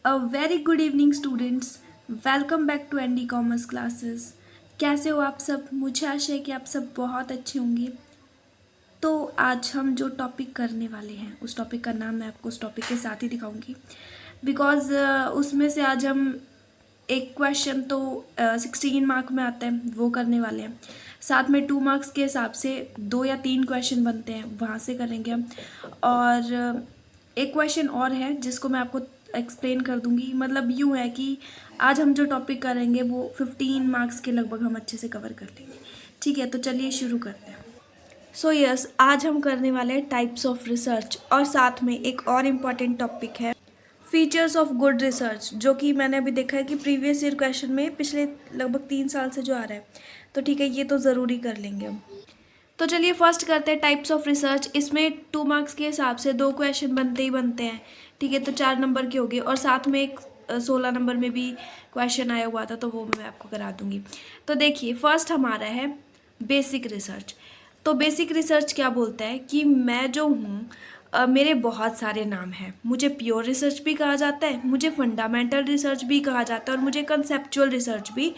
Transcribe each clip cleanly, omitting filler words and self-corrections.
A very good evening students. Welcome back to ND commerce classes. कैसे हो आप सब? मुझे आशा है कि आप सब बहुत अच्छे होंगे। तो आज हम जो टॉपिक करने वाले हैं उस टॉपिक का नाम मैं आपको उस टॉपिक के साथ ही दिखाऊंगी बिकॉज़ उसमें से आज हम एक क्वेश्चन तो 16 मार्क में आता है वो करने वाले हैं। साथ में 2 मार्क्स के हिसाब से 2 या 3 क्वेश्चन बनते हैं वहाँ से करेंगे हम। और एक क्वेश्चन और है जिसको मैं आपको एक्सप्लेन कर दूंगी। मतलब यूँ है कि आज हम जो टॉपिक करेंगे वो 15 मार्क्स के लगभग हम अच्छे से कवर कर लेंगे। ठीक है, तो चलिए शुरू करते हैं। सो यस, आज हम करने वाले हैं टाइप्स ऑफ रिसर्च और साथ में एक और इम्पॉर्टेंट टॉपिक है फीचर्स ऑफ गुड रिसर्च, जो कि मैंने अभी देखा है कि प्रीवियस ईयर क्वेश्चन में पिछले लगभग 3 साल से जो आ रहा है। तो ठीक है, ये तो ज़रूरी कर लेंगे हम। तो चलिए फर्स्ट करते हैं टाइप्स ऑफ रिसर्च। इसमें 2 मार्क्स के हिसाब से 2 क्वेश्चन बनते ही बनते हैं। ठीक है, तो 4 नंबर के हो गए और साथ में एक 16 नंबर में भी क्वेश्चन आया हुआ था तो वो मैं आपको करा दूंगी। तो देखिए फर्स्ट हमारा है बेसिक रिसर्च। तो बेसिक रिसर्च क्या बोलता है कि मैं जो हूँ मेरे बहुत सारे नाम हैं। मुझे प्योर रिसर्च भी कहा जाता है, मुझे फंडामेंटल रिसर्च भी कहा जाता है और मुझे कंसेप्चुअल रिसर्च भी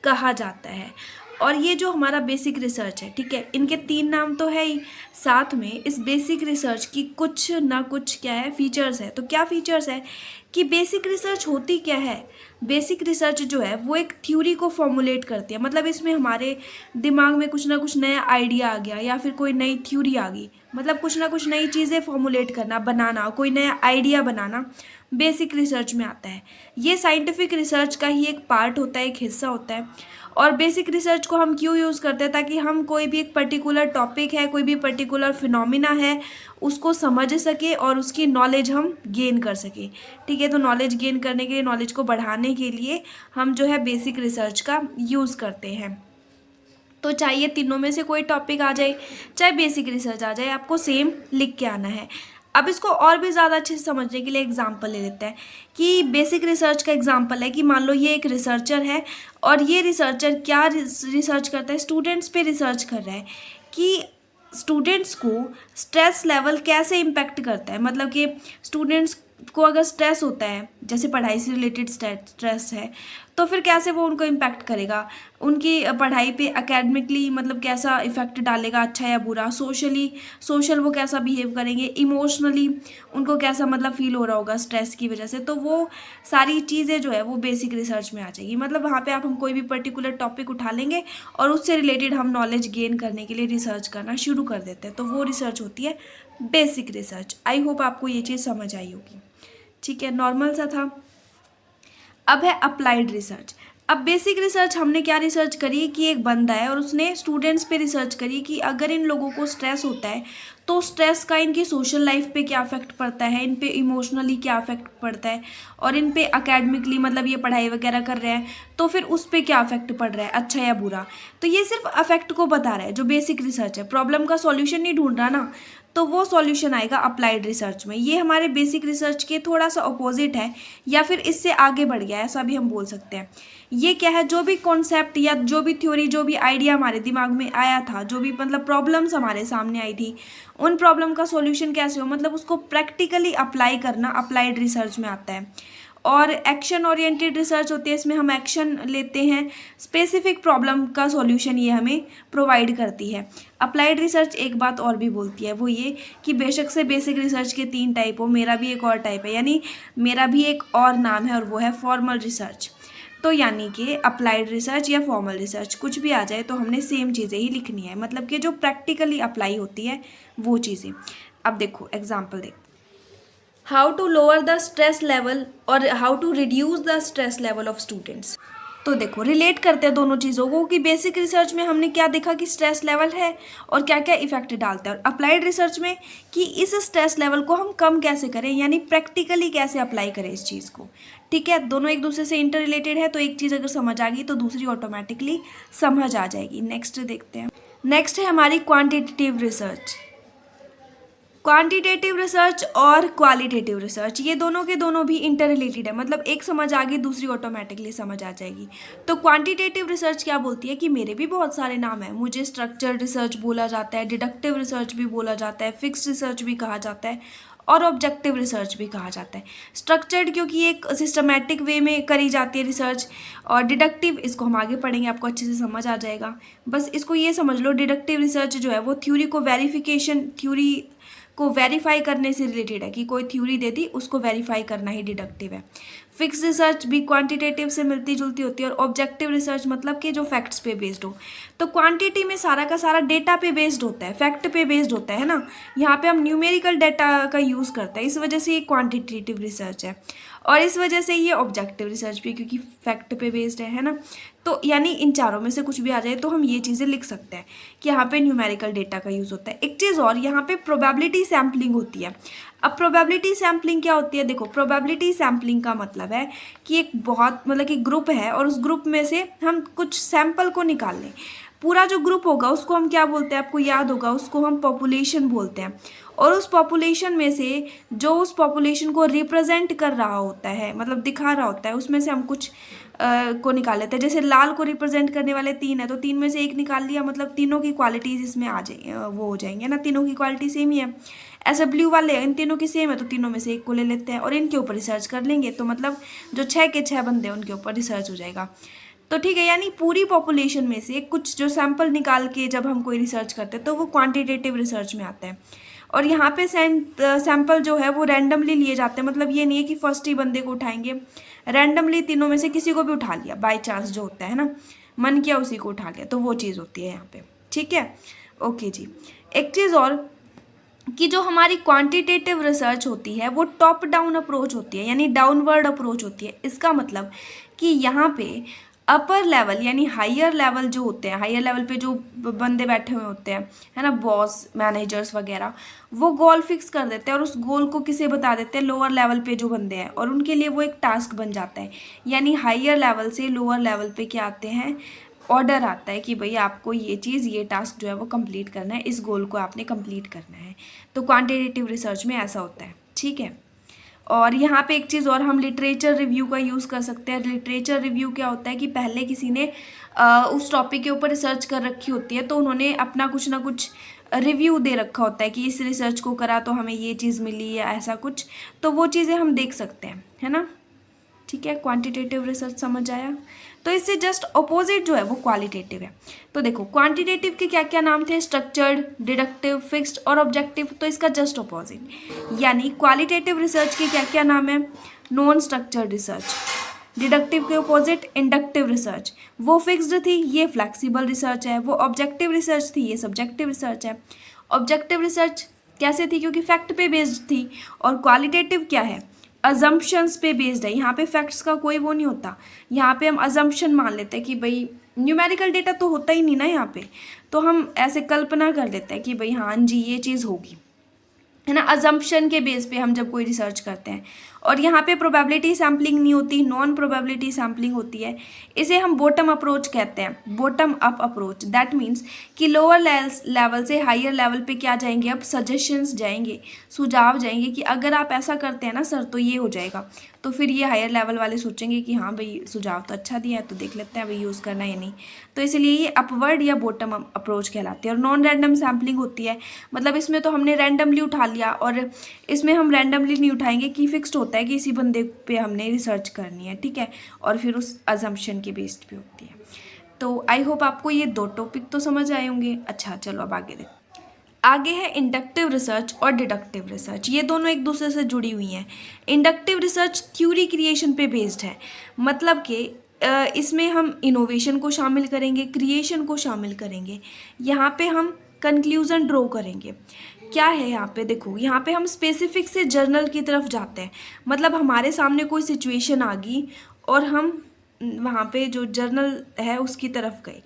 कहा जाता है। और ये जो हमारा बेसिक रिसर्च है, ठीक है, इनके 3 नाम तो है ही। साथ में इस बेसिक रिसर्च की कुछ ना कुछ क्या है, फीचर्स है। तो क्या फीचर्स है कि बेसिक रिसर्च होती क्या है? बेसिक रिसर्च जो है वो एक थ्योरी को फॉर्मुलेट करती है। मतलब इसमें हमारे दिमाग में कुछ ना कुछ नया आइडिया आ गया या फिर कोई नई थ्योरी आ गई। मतलब कुछ ना कुछ नई चीज़ें फॉर्मुलेट करना, बनाना, कोई नया आइडिया बनाना बेसिक रिसर्च में आता है। ये साइंटिफिक रिसर्च का ही एक पार्ट होता है, एक हिस्सा होता है। और बेसिक रिसर्च को हम क्यों यूज़ करते हैं? ताकि हम कोई भी एक पर्टिकुलर टॉपिक है, कोई भी पर्टिकुलर फिनोमिना है, उसको समझ सके और उसकी नॉलेज हम गेन कर सकें। ठीक है, तो नॉलेज गेन करने के लिए, नॉलेज को बढ़ाने के लिए हम जो है बेसिक रिसर्च का यूज़ करते हैं। तो चाहे तीनों में से कोई टॉपिक आ जाए, चाहे बेसिक रिसर्च आ जाए, आपको सेम लिख के आना है। अब इसको और भी ज़्यादा अच्छे से समझने के लिए एग्जांपल ले लेते हैं कि बेसिक रिसर्च का एग्जांपल है कि मान लो ये एक रिसर्चर है और ये रिसर्चर क्या रिसर्च करता है? स्टूडेंट्स पे रिसर्च कर रहा है कि स्टूडेंट्स को स्ट्रेस लेवल कैसे इम्पेक्ट करता है। मतलब कि स्टूडेंट्स को अगर स्ट्रेस होता है, जैसे पढ़ाई से रिलेटेड स्ट्रेस है, तो फिर कैसे वो उनको इम्पैक्ट करेगा, उनकी पढ़ाई पे एकेडमिकली मतलब कैसा इफेक्ट डालेगा, अच्छा या बुरा। सोशल वो कैसा बिहेव करेंगे, इमोशनली उनको कैसा मतलब फील हो रहा होगा स्ट्रेस की वजह से। तो वो सारी चीज़ें जो है वो बेसिक रिसर्च में आ जाएगी। मतलब वहाँ पे हम कोई भी पर्टिकुलर टॉपिक उठा लेंगे और उससे रिलेटेड हम नॉलेज गेन करने के लिए रिसर्च करना शुरू कर देते हैं। तो वो रिसर्च होती है बेसिक रिसर्च। आई होप आपको ये चीज़ समझ आई होगी। ठीक है, नॉर्मल सा था। अब है अप्लाइड रिसर्च। अब बेसिक रिसर्च हमने क्या रिसर्च करी कि एक बंदा है और उसने स्टूडेंट्स पे रिसर्च करी कि अगर इन लोगों को स्ट्रेस होता है तो स्ट्रेस का इनकी सोशल लाइफ पे क्या अफेक्ट पड़ता है, इन पे इमोशनली क्या अफेक्ट पड़ता है, और इन पे अकेडमिकली मतलब ये पढ़ाई वगैरह कर रहे हैं तो फिर उस पर क्या अफेक्ट पड़ रहा है, अच्छा या बुरा। तो ये सिर्फ अफेक्ट को बता रहा है जो बेसिक रिसर्च है, प्रॉब्लम का सॉल्यूशन नहीं ढूंढ रहा ना। तो वो सॉल्यूशन आएगा अप्लाइड रिसर्च में। ये हमारे बेसिक रिसर्च के थोड़ा सा अपोजिट है या फिर इससे आगे बढ़ गया है, ऐसा भी हम बोल सकते हैं। ये क्या है, जो भी कॉन्सेप्ट या जो भी थ्योरी, जो भी आइडिया हमारे दिमाग में आया था, जो भी मतलब प्रॉब्लम्स हमारे सामने आई थी, उन प्रॉब्लम का सॉल्यूशन कैसे हो, मतलब उसको प्रैक्टिकली अप्लाई करना अप्लाइड रिसर्च में आता है। और एक्शन ओरिएंटेड रिसर्च होती है, इसमें हम एक्शन लेते हैं, स्पेसिफिक प्रॉब्लम का सॉल्यूशन ये हमें प्रोवाइड करती है। अप्लाइड रिसर्च एक बात और भी बोलती है, वो ये कि बेशक से बेसिक रिसर्च के 3 टाइप हो, मेरा भी एक और टाइप है, यानी मेरा भी एक और नाम है और वो है फॉर्मल रिसर्च। तो यानी कि अप्लाइड रिसर्च या फॉर्मल रिसर्च कुछ भी आ जाए तो हमने सेम चीज़ें ही लिखनी है, मतलब कि जो प्रैक्टिकली अप्लाई होती है वो चीज़ें। अब देखो एग्जाम्पल देखो, how to lower the stress level और how to reduce the stress level of students. तो देखो रिलेट करते हैं दोनों चीज़ों को कि बेसिक रिसर्च में हमने क्या देखा कि स्ट्रेस लेवल है और क्या क्या इफेक्ट डालता है, और अप्लाइड रिसर्च में कि इस स्ट्रेस लेवल को हम कम कैसे करें, यानी प्रैक्टिकली कैसे अप्लाई करें इस चीज़ को। ठीक है, दोनों एक दूसरे से इंटर रिलेटेड है, तो एक चीज़ अगर समझ आ गई तो दूसरी ऑटोमेटिकली समझ आ जाएगी। नेक्स्ट देखते हैं। नेक्स्ट है हमारी क्वान्टिटेटिव रिसर्च। क्वांटिटेटिव रिसर्च और क्वालिटेटिव रिसर्च, ये दोनों के दोनों भी इंटर रिलेटेड है। मतलब एक समझ आ गई दूसरी ऑटोमेटिकली समझ आ जाएगी। तो क्वांटिटेटिव रिसर्च क्या बोलती है कि मेरे भी बहुत सारे नाम हैं, मुझे स्ट्रक्चर्ड रिसर्च बोला जाता है, डिडक्टिव रिसर्च भी बोला जाता है, फिक्स्ड रिसर्च भी कहा जाता है, और ऑब्जेक्टिव रिसर्च भी कहा जाता है। स्ट्रक्चर्ड क्योंकि एक सिस्टमेटिक वे में करी जाती है रिसर्च, और डिडक्टिव इसको हम आगे पढ़ेंगे, आपको अच्छे से समझ आ जाएगा। बस इसको ये समझ लो, डिडक्टिव रिसर्च जो है वो थ्योरी को वेरीफाई करने से रिलेटेड है, कि कोई थ्योरी दे दी उसको वेरीफाई करना ही डिडक्टिव है। फिक्स रिसर्च भी क्वांटिटेटिव से मिलती जुलती होती है, और ऑब्जेक्टिव रिसर्च मतलब कि जो फैक्ट्स पे बेस्ड हो। तो क्वांटिटी में सारा का सारा डेटा पे बेस्ड होता है, फैक्ट पे बेस्ड होता है ना। यहाँ पे हम न्यूमेरिकल डेटा का यूज़ करते हैं, इस वजह से ये क्वांटिटेटिव रिसर्च है, और इस वजह से ये ऑब्जेक्टिव रिसर्च भी, क्योंकि फैक्ट पे बेस्ड है ना। तो यानी इन चारों में से कुछ भी आ जाए तो हम ये चीज़ें लिख सकते हैं कि यहाँ पे न्यूमेरिकल डेटा का यूज़ होता है। एक चीज़ और, यहाँ पे प्रोबेबिलिटी सैम्पलिंग होती है। अब प्रोबेबिलिटी सैम्पलिंग क्या होती है? देखो, प्रोबेबिलिटी सैम्पलिंग का मतलब है कि एक बहुत मतलब कि ग्रुप है, और उस ग्रुप में से हम कुछ सैंपल को निकाल लें। पूरा जो ग्रुप होगा उसको हम क्या बोलते हैं? आपको याद होगा, उसको हम पॉपुलेशन बोलते हैं। और उस पॉपुलेशन में से जो उस पॉपुलेशन को रिप्रेजेंट कर रहा होता है, मतलब दिखा रहा होता है, उसमें से हम कुछ को निकाल लेते हैं। जैसे लाल को रिप्रेजेंट करने वाले 3 है, तो 3 में से 1 निकाल लिया, मतलब तीनों की क्वालिटीज़ इसमें आ जाए वो हो जाएंगे ना, तीनों की क्वालिटी सेम ही है। ऐसे ब्लू वाले इन तीनों की सेम है, तो तीनों में से 1 को ले लेते हैं और इनके ऊपर रिसर्च कर लेंगे, तो मतलब जो 6 के 6 बंदे हैं उनके ऊपर रिसर्च हो जाएगा। तो ठीक है, यानी पूरी पॉपुलेशन में से कुछ जो सैंपल निकाल के जब हम कोई रिसर्च करते हैं तो वो क्वांटिटेटिव रिसर्च में आता है। और यहाँ पे सैंपल जो है वो रैंडमली लिए जाते हैं, मतलब ये नहीं है कि फर्स्ट ही बंदे को उठाएंगे, रैंडमली तीनों में से किसी को भी उठा लिया, बाय चांस जो होता है ना, मन किया उसी को उठा लिया, तो वो चीज़ होती है यहाँ पे। ठीक है, ओके जी। एक चीज़ और कि जो हमारी क्वांटिटेटिव रिसर्च होती है वो टॉप डाउन अप्रोच होती है, यानी डाउनवर्ड अप्रोच होती है। इसका मतलब कि यहाँ पे अपर लेवल यानी हायर लेवल जो होते हैं, हायर लेवल पे जो बंदे बैठे हुए होते हैं, है ना, बॉस, मैनेजर्स वगैरह, वो गोल फिक्स कर देते हैं और उस गोल को किसे बता देते हैं? लोअर लेवल पे जो बंदे हैं, और उनके लिए वो एक टास्क बन जाता है। यानी हायर लेवल से लोअर लेवल पे क्या आते हैं? ऑर्डर आता है कि भाई आपको ये चीज़, ये टास्क जो है वो कंप्लीट करना है, इस गोल को आपने कंप्लीट करना है। तो क्वांटिटेटिव रिसर्च में ऐसा होता है। ठीक है, और यहाँ पे एक चीज़ और, हम लिटरेचर रिव्यू का यूज़ कर सकते हैं। लिटरेचर रिव्यू क्या होता है कि पहले किसी ने उस टॉपिक के ऊपर रिसर्च कर रखी होती है, तो उन्होंने अपना कुछ ना कुछ रिव्यू दे रखा होता है कि इस रिसर्च को करा तो हमें ये चीज़ मिली या ऐसा कुछ, तो वो चीज़ें हम देख सकते हैं, है ना। ठीक है, क्वांटिटेटिव रिसर्च समझ आया। तो इससे जस्ट अपोजिट जो है वो क्वालिटेटिव है। तो देखो, क्वांटिटेटिव के क्या क्या नाम थे? स्ट्रक्चर्ड, डिडक्टिव, फिक्स्ड और ऑब्जेक्टिव। तो इसका जस्ट अपोजिट, यानी क्वालिटेटिव रिसर्च के क्या क्या नाम है? Non structured research. डिडक्टिव के अपोजिट इंडक्टिव रिसर्च, वो फिक्स्ड थी, ये फ्लेक्सिबल रिसर्च है। वो ऑब्जेक्टिव रिसर्च थी, ये सब्जेक्टिव रिसर्च है। ऑब्जेक्टिव रिसर्च कैसे थी? क्योंकि फैक्ट पे बेस्ड थी। और क्वालिटेटिव क्या है? अजम्पशंस पे बेस्ड है। यहाँ पे फैक्ट्स का कोई वो नहीं होता, यहाँ पे हम अजम्पशन मान लेते हैं कि भाई न्यूमेरिकल डेटा तो होता ही नहीं ना यहाँ पे, तो हम ऐसे कल्पना कर लेते हैं कि भाई हाँ जी ये चीज़ होगी, है ना। अजम्पशन के बेस पे हम जब कोई रिसर्च करते हैं। और यहाँ पे प्रोबेबिलिटी सैम्पलिंग नहीं होती, नॉन प्रोबेबिलिटी सैम्पलिंग होती है। इसे हम बॉटम अप्रोच कहते हैं, bottom up approach. That means कि लोअर लेवल से हायर लेवल पे क्या जाएंगे? अब सजेशंस जाएंगे, सुझाव जाएंगे कि अगर आप ऐसा करते हैं ना सर तो ये हो जाएगा। तो फिर ये हायर लेवल वाले सोचेंगे कि हाँ भाई सुझाव तो अच्छा दिया है, तो देख लेते हैं भाई यूज़ करना है या नहीं। तो इसलिए ये अपवर्ड या बॉटम अप्रोच कहलाती है। और नॉन रैंडम सैम्पलिंग होती है, मतलब इसमें तो हमने रैंडमली उठा लिया, और इसमें हम रैंडमली नहीं उठाएंगे कि फिक्स्ड होता है कि इसी बंदे पे हमने रिसर्च करनी है। ठीक है, और फिर उस अजम्पशन के बेस्ड पे होती है। तो आई होप आपको ये 2 टॉपिक तो समझ आए होंगे। अच्छा चलो अब आगे देखो। आगे है इंडक्टिव रिसर्च और डिडक्टिव रिसर्च। ये दोनों एक दूसरे से जुड़ी हुई हैं। इंडक्टिव रिसर्च थ्योरी क्रिएशन पे बेस्ड है, मतलब कि इसमें हम इनोवेशन को शामिल करेंगे, क्रिएशन को शामिल करेंगे। यहाँ पे हम कंक्लूजन ड्रॉ करेंगे। क्या है यहाँ पे? देखो, यहाँ पे हम स्पेसिफिक से जर्नल की तरफ जाते हैं, मतलब हमारे सामने कोई सिचुएशन आ गई और हम वहाँ पे जो जर्नल है उसकी तरफ गए।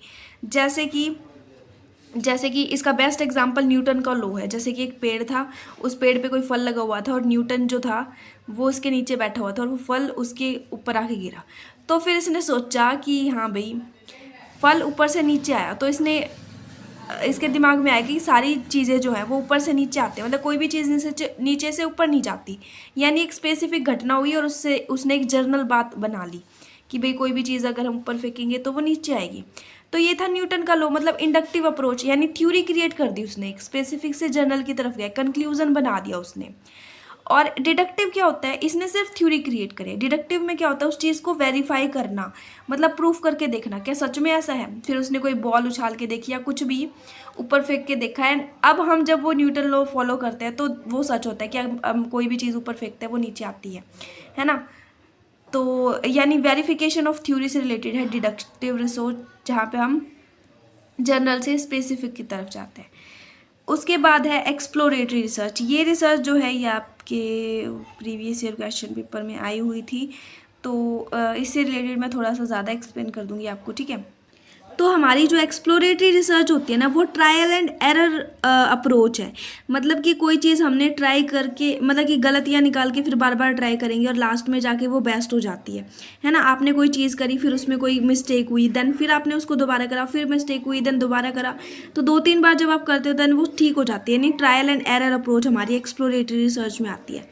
जैसे कि इसका बेस्ट एग्जांपल न्यूटन का लॉ है। जैसे कि एक पेड़ था, उस पेड़ पे कोई फल लगा हुआ था और न्यूटन जो था वो उसके नीचे बैठा हुआ था और वो फल उसके ऊपर आके गिरा। तो फिर इसने सोचा कि हाँ भाई फल ऊपर से नीचे आया, तो इसके दिमाग में आया कि सारी चीज़ें जो हैं वो ऊपर से नीचे आती हैं, मतलब कोई भी चीज़ नीचे से ऊपर नहीं जाती। यानी एक स्पेसिफिक घटना हुई और उसने एक जर्नल बात बना ली कि भाई कोई भी चीज़ अगर हम ऊपर फेंकेंगे तो वो नीचे आएगी। तो ये था न्यूटन का लॉ, मतलब इंडक्टिव अप्रोच, यानी थ्योरी क्रिएट कर दी उसने, एक स्पेसिफिक से जर्नल की तरफ गया, कंक्लूजन बना दिया उसने। और डिडक्टिव क्या होता है, इसने सिर्फ थ्योरी क्रिएट करी है। डिडक्टिव में क्या होता है, उस चीज़ को वेरीफाई करना, मतलब प्रूफ करके देखना क्या सच में ऐसा है। फिर उसने कोई बॉल उछाल के देखी या कुछ भी ऊपर फेंक के देखा है, अब हम जब वो न्यूटन लॉ फॉलो करते हैं तो वो सच होता है कि हम कोई भी चीज़ ऊपर फेंकते हैं वो नीचे आती है ना। तो यानी वेरिफिकेशन ऑफ थ्योरी से रिलेटेड है डिडक्टिव रिसर्च, जहाँ पे हम जनरल से स्पेसिफिक की तरफ जाते हैं। उसके बाद है एक्सप्लोरेटरी रिसर्च। ये रिसर्च जो है ये आपके प्रीवियस ईयर क्वेश्चन पेपर में आई हुई थी, तो इससे रिलेटेड मैं थोड़ा सा ज़्यादा एक्सप्लेन कर दूंगी आपको, ठीक है। तो हमारी जो एक्सप्लोरेटरी रिसर्च होती है ना, वो ट्रायल एंड एरर अप्रोच है। मतलब कि कोई चीज़ हमने ट्राई करके, मतलब कि गलतियाँ निकाल के फिर बार बार ट्राई करेंगे और लास्ट में जाके वो बेस्ट हो जाती है ना। आपने कोई चीज़ करी, फिर उसमें कोई मिस्टेक हुई, देन फिर आपने उसको दोबारा करा, फिर मिस्टेक हुई, देन दोबारा करा, तो 2-3 बार जब आप करते हो देन वो ठीक हो जाती है। यानी ट्रायल एंड एरर अप्रोच हमारी एक्सप्लोरेटरी रिसर्च में आती है।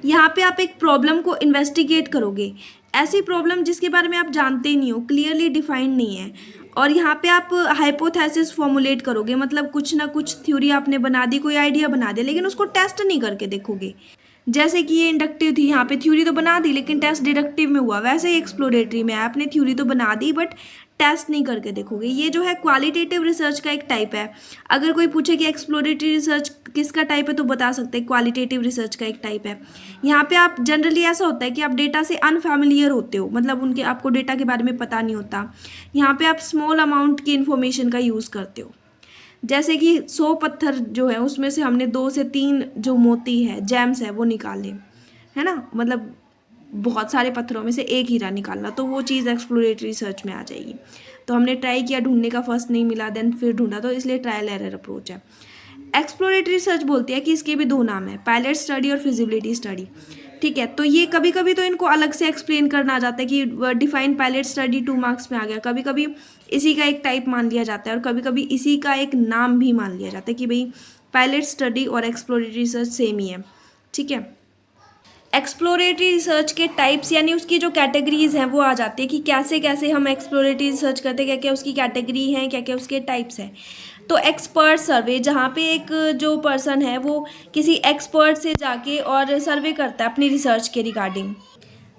यहाँ पे आप एक प्रॉब्लम को इन्वेस्टिगेट करोगे, ऐसी प्रॉब्लम जिसके बारे में आप जानते ही नहीं हो, क्लियरली डिफाइंड नहीं है, और यहाँ पे आप हाइपोथेसिस फॉर्मुलेट करोगे, मतलब कुछ ना कुछ थ्योरी आपने बना दी, कोई आइडिया बना दिया, लेकिन उसको टेस्ट नहीं करके देखोगे। जैसे कि ये इंडक्टिव थी, यहाँ पे थ्योरी तो बना दी लेकिन टेस्ट डिडक्टिव में हुआ, वैसे ही एक्सप्लोरेटरी में आपने थ्योरी तो बना दी बट टेस्ट नहीं करके देखोगे। ये जो है क्वालिटेटिव रिसर्च का एक टाइप है। अगर कोई पूछे कि एक्सप्लोरेटरी रिसर्च किसका टाइप है तो बता सकते हैं क्वालिटेटिव रिसर्च का एक टाइप है। यहाँ पे आप जनरली ऐसा होता है कि आप डेटा से अनफैमिलियर होते हो, मतलब उनके आपको डेटा के बारे में पता नहीं होता। यहाँ पे आप स्मॉल अमाउंट की इन्फॉर्मेशन का यूज़ करते हो। जैसे कि 100 पत्थर जो है उसमें से हमने 2 से 3 जो मोती है, जेम्स है, वो निकाले, है ना। मतलब बहुत सारे पत्थरों में से एक हीरा निकालना, तो वो चीज़ एक्सप्लोरेटरी रिसर्च में आ जाएगी। तो हमने ट्राई किया, ढूंढने का, फर्स्ट नहीं मिला, देन फिर ढूंढा, तो इसलिए ट्रायल एरर अप्रोच है। एक्सप्लोरेटरी रिसर्च बोलती है कि इसके भी 2 नाम है, पायलट स्टडी और फिजिबिलिटी स्टडी, ठीक है। तो ये कभी कभी तो इनको अलग से एक्सप्लेन करना आ जाता है कि डिफाइन पायलट स्टडी 2 मार्क्स में आ गया, कभी कभी इसी का एक टाइप मान लिया जाता है और कभी कभी इसी का एक नाम भी मान लिया जाता है कि भाई पायलट स्टडी और एक्सप्लोरेटरी रिसर्च सेम ही है, ठीक है। एक्सप्लोरेटरी रिसर्च के टाइप्स यानी उसकी जो कैटेगरीज हैं वो आ जाती है कि कैसे कैसे हम एक्सप्लोरेटरी रिसर्च करते हैं, क्या क्या उसकी कैटेगरी हैं, क्या क्या उसके टाइप्स हैं। तो एक्सपर्ट सर्वे, जहाँ पे एक जो पर्सन है वो किसी एक्सपर्ट से जाके और सर्वे करता है अपनी रिसर्च के रिगार्डिंग।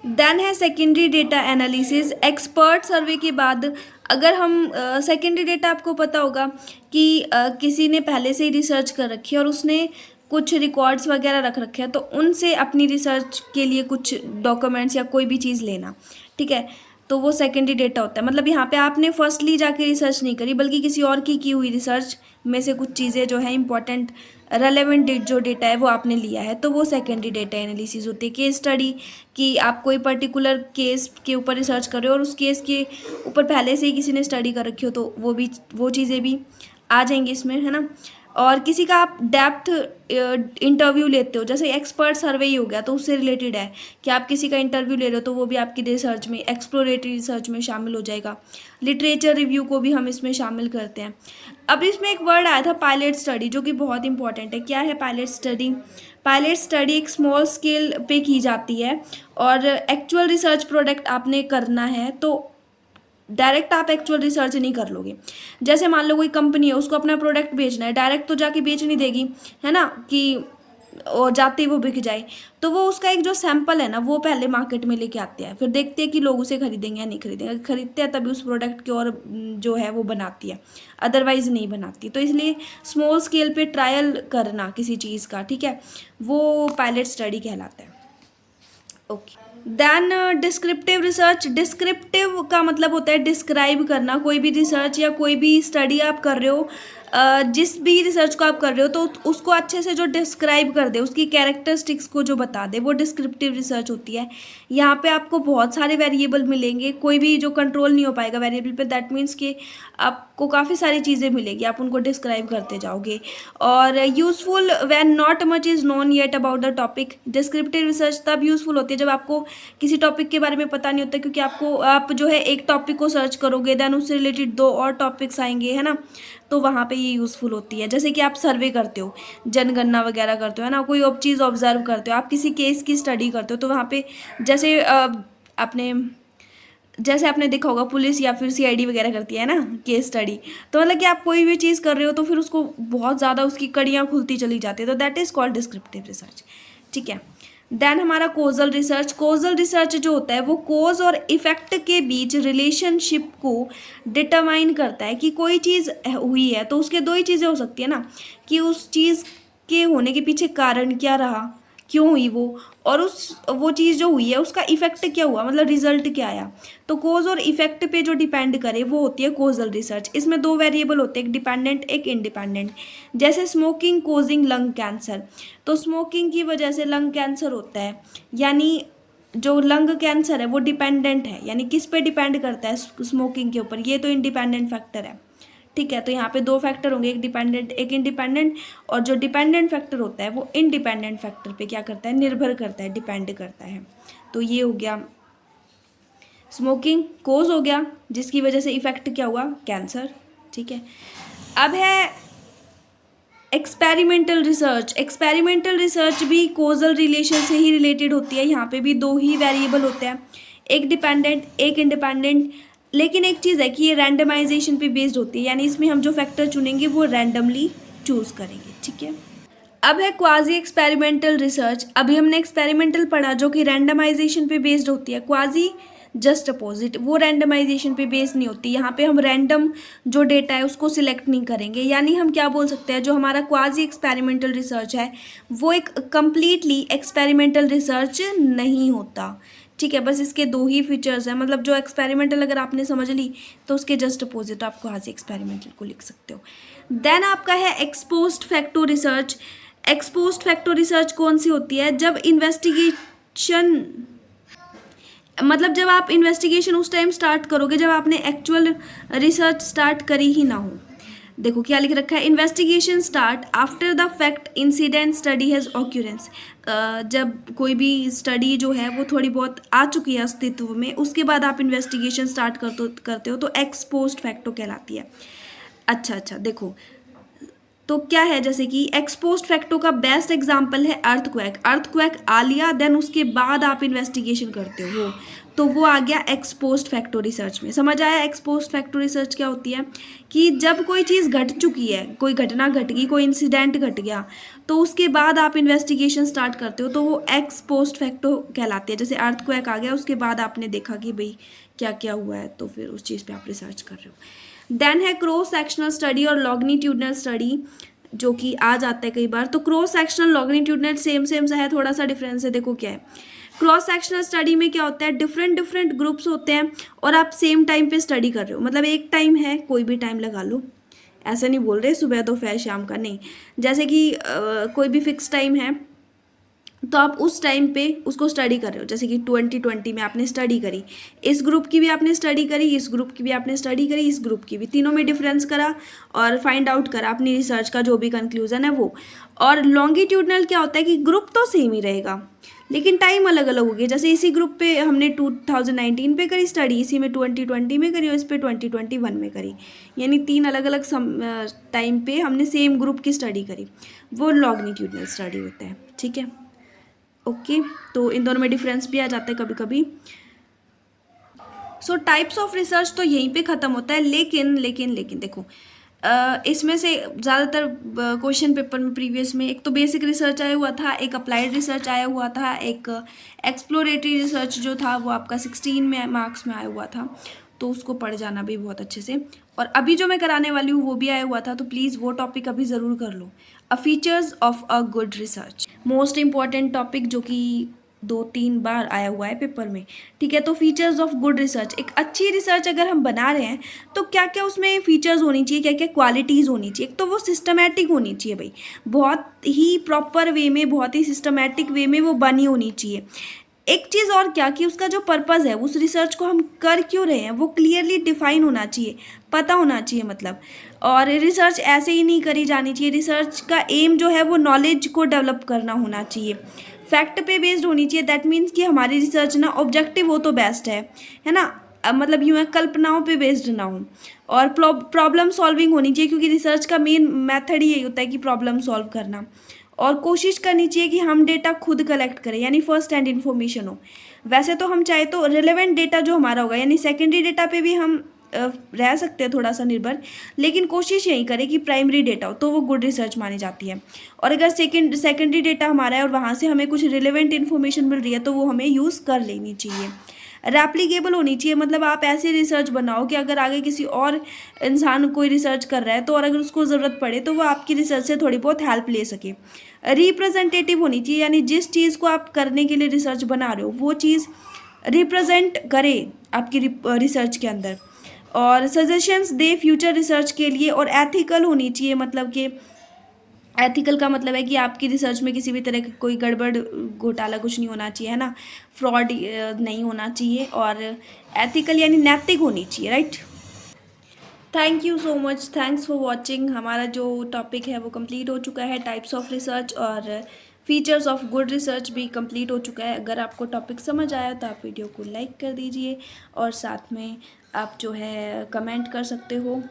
देन है सेकेंडरी डेटा एनालिसिस। एक्सपर्ट सर्वे के बाद अगर हम सेकेंडरी डेटा, आपको पता होगा कि किसी ने पहले से ही रिसर्च कर रखी है और उसने कुछ रिकॉर्ड्स वगैरह रख रखे हैं, तो उनसे अपनी रिसर्च के लिए कुछ डॉक्यूमेंट्स या कोई भी चीज़ लेना, ठीक है। तो वो सेकेंडरी डेटा होता है। मतलब यहाँ पे आपने फर्स्टली जाके रिसर्च नहीं करी बल्कि किसी और की हुई रिसर्च में से कुछ चीज़ें जो है इंपॉर्टेंट रेलेवेंट जो डेटा है वो आपने लिया है, तो वो सेकेंडरी डेटा एनालिसिस होती है। केस स्टडी, कि आप कोई पर्टिकुलर केस के ऊपर रिसर्च कर रहे हो और उस केस के ऊपर पहले से ही किसी ने स्टडी कर रखी हो, तो वो चीज़ें भी आ जाएंगी इसमें, है ना। और किसी का आप डेप्थ इंटरव्यू लेते हो, जैसे एक्सपर्ट सर्वे ही हो गया, तो उससे रिलेटेड है कि आप किसी का इंटरव्यू ले रहे हो, तो वो भी आपकी रिसर्च में, एक्सप्लोरेटरी रिसर्च में शामिल हो जाएगा। लिटरेचर रिव्यू को भी हम इसमें शामिल करते हैं। अब इसमें एक वर्ड आया था पायलट स्टडी, जो कि बहुत इंपॉर्टेंट है। क्या है पायलट स्टडी? पायलट स्टडी एक स्मॉल स्केल पे की जाती है और एक्चुअल रिसर्च प्रोडक्ट आपने करना है, तो डायरेक्ट आप एक्चुअल रिसर्च नहीं कर लोगे। जैसे मान लो कोई कंपनी है, उसको अपना प्रोडक्ट बेचना है, डायरेक्ट तो जाके बेच नहीं देगी, है ना, कि और जाते ही वो बिक जाए। तो वो उसका एक जो सैंपल है ना, वो पहले मार्केट में लेके आते हैं, फिर देखते हैं कि लोग उसे खरीदेंगे या नहीं खरीदेंगे। खरीदते हैं तभी उस प्रोडक्ट की और जो है वो बनाती है, अदरवाइज नहीं बनाती। तो इसलिए स्मॉल स्केल पे ट्रायल करना किसी चीज़ का, ठीक है, वो पायलट स्टडी कहलाता है। Okay. Then descriptive research. Descriptive का मतलब होता है डिस्क्राइब करना। कोई भी रिसर्च या कोई भी स्टडी आप कर रहे हो, जिस भी रिसर्च को आप कर रहे हो, तो उसको अच्छे से जो डिस्क्राइब कर दे, उसकी कैरेक्टरिस्टिक्स को जो बता दे, वो डिस्क्रिप्टिव रिसर्च होती है। यहाँ पे आपको बहुत सारे वेरिएबल मिलेंगे, कोई भी जो कंट्रोल नहीं हो पाएगा वेरिएबल पे। दैट मीन्स कि आपको काफ़ी सारी चीज़ें मिलेगी, आप उनको डिस्क्राइब करते जाओगे। और useful when not much is known yet about the topic. Descriptive research तब यूज़फुल होती है जब आपको किसी टॉपिक के बारे में पता नहीं होता, क्योंकि आप जो है एक टॉपिक को सर्च करोगे, देन उससे रिलेटेड 2 और टॉपिक्स आएंगे, है ना, तो वहाँ पे ये यूज़फुल होती है। जैसे कि आप सर्वे करते हो, जनगणना वगैरह करते हो, है ना, कोई चीज़ ऑब्जर्व करते हो, आप किसी केस की स्टडी करते हो, तो वहाँ पे जैसे आपने देखा होगा पुलिस या फिर सीआईडी वगैरह करती है ना केस स्टडी, तो मतलब कि आप कोई भी चीज़ कर रहे हो तो फिर उसको बहुत ज़्यादा उसकी कड़ियाँ खुलती चली जाती है, तो that is called descriptive research, ठीक है। देन हमारा कोजल रिसर्च। कोजल रिसर्च जो होता है वो कोज और इफेक्ट के बीच रिलेशनशिप को डिटरमाइन करता है कि कोई चीज़ हुई है तो उसके दो ही चीज़ें हो सकती है ना, कि उस चीज़ के होने के पीछे कारण क्या रहा, क्यों हुई वो, और वो चीज़ जो हुई है उसका इफेक्ट क्या हुआ, मतलब रिजल्ट क्या आया। तो कोज और इफेक्ट पे जो डिपेंड करे वो होती है कोजल रिसर्च। इसमें दो वेरिएबल होते हैं, एक डिपेंडेंट एक इंडिपेंडेंट। जैसे स्मोकिंग कोजिंग लंग कैंसर, तो स्मोकिंग की वजह से लंग कैंसर होता है, यानी जो लंग कैंसर है वो डिपेंडेंट है, यानी किस पे डिपेंड करता है, स्मोकिंग के ऊपर। ये तो इंडिपेंडेंट फैक्टर है, ठीक है। तो यहाँ पे दो फैक्टर होंगे, एक डिपेंडेंट एक इंडिपेंडेंट। और जो डिपेंडेंट फैक्टर होता है वो इंडिपेंडेंट फैक्टर पे क्या करता है, निर्भर करता है, डिपेंड करता है। तो ये हो गया स्मोकिंग, कोज हो गया जिसकी वजह से इफेक्ट क्या हुआ, कैंसर, ठीक है। अब है एक्सपेरिमेंटल रिसर्च। एक्सपेरिमेंटल रिसर्च भी कोजल रिलेशन से ही रिलेटेड होती है। यहाँ पे भी दो ही वेरिएबल होते हैं, एक डिपेंडेंट एक इंडिपेंडेंट। लेकिन एक चीज़ है कि ये रैंडमाइजेशन पे बेस्ड होती है, यानी इसमें हम जो फैक्टर चुनेंगे वो रैंडमली चूज़ करेंगे, ठीक है। अब है क्वाजी एक्सपेरिमेंटल रिसर्च। अभी हमने एक्सपेरिमेंटल पढ़ा जो कि रैंडमाइजेशन पे बेस्ड होती है। क्वाजी जस्ट अपोजिट, वो रैंडमाइजेशन पे बेस्ड नहीं होती। यहाँ पे हम रैंडम जो डेटा है उसको सिलेक्ट नहीं करेंगे, यानी हम क्या बोल सकते हैं, जो हमारा क्वाजी एक्सपेरिमेंटल रिसर्च है वो एक कंप्लीटली एक्सपेरिमेंटल रिसर्च नहीं होता, ठीक है। बस इसके दो ही फीचर्स हैं, मतलब जो एक्सपेरिमेंटल अगर आपने समझ ली तो उसके जस्ट अपोजिट आप क्वाजी एक्सपेरिमेंटल को लिख सकते हो। देन आपका है exposed facto research. Exposed facto research कौन सी होती है, जब इन्वेस्टिगेशन, मतलब जब आप इन्वेस्टिगेशन उस टाइम स्टार्ट करोगे जब आपने एक्चुअल रिसर्च स्टार्ट करी ही ना हो। देखो क्या लिख रखा है, investigation start after the fact incident study has occurrence. जब कोई भी स्टडी जो है वो थोड़ी बहुत आ चुकी है अस्तित्व में, उसके बाद आप इन्वेस्टिगेशन स्टार्ट करते हो तो एक्सपोज्ड फैक्टो कहलाती है। अच्छा देखो, तो क्या है, जैसे कि एक्सपोज्ड फैक्टो का बेस्ट एग्जांपल है अर्थक्वेक। अर्थक्वेक आ लिया, देन उसके बाद आप इन्वेस्टिगेशन करते हो तो वो आ गया एक्सपोज्ड फैक्टो रिसर्च में। समझ आया एक्सपोज्ड फैक्टो रिसर्च क्या होती है, कि जब कोई चीज़ घट चुकी है, कोई घटना घट गई, कोई इंसिडेंट घट गया, तो उसके बाद आप इन्वेस्टिगेशन स्टार्ट करते हो तो वो एक्सपोज्ड फैक्टो कहलाती है। जैसे अर्थक्वेक आ गया, उसके बाद आपने देखा कि भाई क्या क्या हुआ है, तो फिर उस चीज़ पर आप रिसर्च कर रहे हो। देन है क्रॉस सेक्शनल स्टडी और लॉन्गिट्यूडनल स्टडी, जो कि आ जाता है कई बार। तो क्रॉस सेक्शनल लॉन्गिट्यूडनल सेम सा है, थोड़ा सा डिफरेंस है। देखो क्या है, क्रॉस सेक्शनल स्टडी में क्या होता है, डिफरेंट ग्रुप्स होते हैं और आप सेम टाइम पे स्टडी कर रहे हो। मतलब एक टाइम है, कोई भी टाइम लगा लो, ऐसा नहीं बोल रहे सुबह दोपहर शाम का, नहीं। जैसे कि कोई भी फिक्स टाइम है तो आप उस टाइम पे उसको स्टडी कर रहे हो। जैसे कि 2020 में आपने स्टडी करी, इस ग्रुप की भी आपने स्टडी करी, इस ग्रुप की भी आपने स्टडी करी, इस ग्रुप की भी, तीनों में डिफरेंस करा और फाइंड आउट करा अपनी रिसर्च का जो भी कंक्लूजन है वो। और लॉन्गिट्यूडनल क्या होता है कि ग्रुप तो सेम ही रहेगा लेकिन टाइम अलग अलग होगी। जैसे इसी ग्रुप पे हमने 2019 पे करी स्टडी, इसी में 2020 में करी और इस पे 2021 में करी, यानी तीन अलग अलग टाइम पे हमने सेम ग्रुप की स्टडी करी, वो लॉन्गिट्यूडनल स्टडी होता है, ठीक है। ओके तो इन दोनों में डिफरेंस भी आ जाता है कभी कभी। सो टाइप्स ऑफ रिसर्च तो यहीं पे ख़त्म होता है, लेकिन देखो इसमें से ज़्यादातर क्वेश्चन पेपर में प्रीवियस में एक तो बेसिक रिसर्च आया हुआ था, एक अप्लाइड रिसर्च आया हुआ था, एक एक्सप्लोरेटरी रिसर्च जो था वो आपका 16 में मार्क्स में आया हुआ था, तो उसको पढ़ जाना भी बहुत अच्छे से। और अभी जो मैं कराने वाली हूँ वो भी आया हुआ था, तो प्लीज़ वो टॉपिक अभी ज़रूर कर लो। Features of a good research, most important topic जो कि 2-3 बार आया हुआ है पेपर में, ठीक है। तो फीचर्स ऑफ गुड रिसर्च, एक अच्छी रिसर्च अगर हम बना रहे हैं तो क्या क्या उसमें फीचर्स होनी चाहिए, क्या क्या क्वालिटीज़ होनी चाहिए। एक तो वो सिस्टमेटिक होनी चाहिए भाई, बहुत ही प्रॉपर वे में, बहुत ही सिस्टमेटिक वे में वो बनी होनी चाहिए। एक चीज़ और क्या, कि उसका जो पर्पज़ है, उस रिसर्च को हम कर क्यों रहे हैं वो क्लियरली डिफाइन होना चाहिए, पता होना चाहिए मतलब। और रिसर्च ऐसे ही नहीं करी जानी चाहिए, रिसर्च का एम जो है वो नॉलेज को डेवलप करना होना चाहिए, फैक्ट पे बेस्ड होनी चाहिए। दैट मीन्स कि हमारी रिसर्च ना ऑब्जेक्टिव हो तो बेस्ट है ना, मतलब यूँ है कल्पनाओं पे बेस्ड ना हो। और प्रॉब्लम सॉल्विंग होनी चाहिए, क्योंकि रिसर्च का मेन मेथड ही यही होता है कि प्रॉब्लम सॉल्व करना। और कोशिश करनी चाहिए कि हम डेटा खुद कलेक्ट करें, यानी फर्स्ट हैंड इन्फॉर्मेशन हो। वैसे तो हम चाहे तो रिलेवेंट डेटा जो हमारा होगा, यानी सेकेंडरी डेटा पे भी हम रह सकते हैं थोड़ा सा निर्भर, लेकिन कोशिश यही करें कि प्राइमरी डेटा हो तो वो गुड रिसर्च मानी जाती है। और अगर सेकेंडरी डेटा हमारा है और वहाँ से हमें कुछ रिलेवेंट इन्फॉर्मेशन मिल रही है तो वो हमें यूज़ कर लेनी चाहिए। रेप्लिकेबल होनी चाहिए, मतलब आप ऐसी रिसर्च बनाओ कि अगर आगे किसी और इंसान कोई रिसर्च कर रहा है तो और अगर उसको ज़रूरत पड़े तो वो आपकी रिसर्च से थोड़ी बहुत हेल्प ले सके। रिप्रेजेंटेटिव होनी चाहिए, यानी जिस चीज़ को आप करने के लिए रिसर्च बना रहे हो वो चीज़ रिप्रेजेंट करे आपकी रिसर्च के अंदर। और सजेशंस दे फ्यूचर रिसर्च के लिए। और एथिकल होनी चाहिए, मतलब कि एथिकल का मतलब है कि आपकी रिसर्च में किसी भी तरह का कोई गड़बड़ घोटाला कुछ नहीं होना चाहिए, है ना, फ्रॉड नहीं होना चाहिए। और एथिकल यानी नैतिक होनी चाहिए, right. Thank you so much, thanks for watching. हमारा जो टॉपिक है वो कंप्लीट हो चुका है, टाइप्स ऑफ रिसर्च और फीचर्स ऑफ गुड रिसर्च भी कंप्लीट हो चुका है। अगर आपको टॉपिक समझ आया तो आप वीडियो को लाइक कर दीजिए और साथ में आप जो है कमेंट कर सकते हो,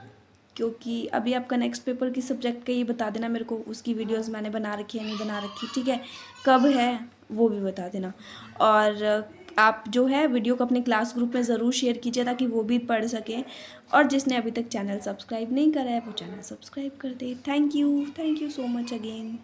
क्योंकि अभी आपका नेक्स्ट पेपर किस सब्जेक्ट का ये बता देना मेरे को, उसकी वीडियोस मैंने बना रखी है नहीं बना रखी, ठीक है, कब है वो भी बता देना। और आप जो है वीडियो को अपने क्लास ग्रुप में ज़रूर शेयर कीजिए ताकि वो भी पढ़ सकें। और जिसने अभी तक चैनल सब्सक्राइब नहीं करा है वो चैनल सब्सक्राइब कर दे। Thank you so much again.